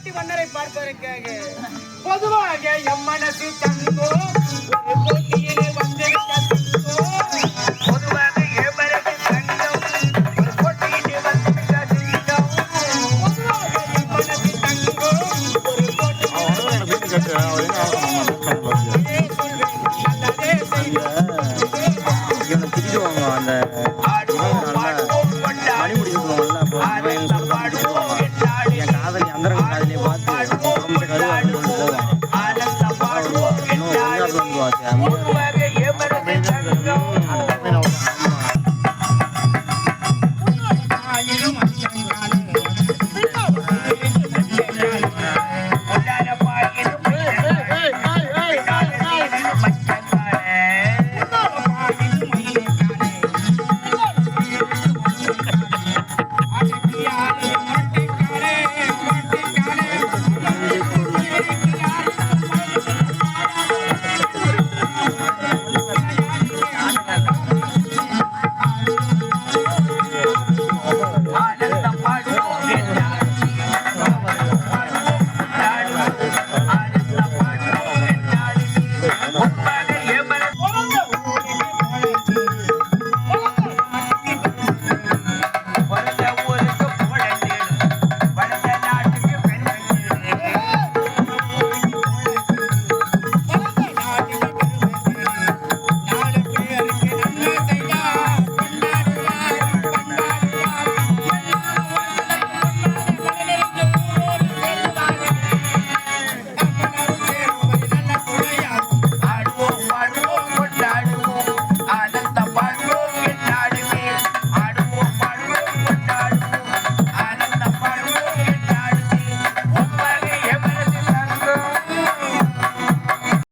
நாட்டு மன்னரை பார்ப்பதற்காக பொதுவாக எம் மனசு தங்கோ ஒரு போட்டியிலே வந்திருக்க தங்கோ பொதுவாக என் மனசு தங்கம் ஒரு போட்டியிலே வந்திருக்க தங்கம் பொதுவாக என் மனசு தங்கோ ஒரு போட்டியிலே மணி முடிச்சுடுவாங்கல்ல என் காதலி அந்த காதலியை பார்த்து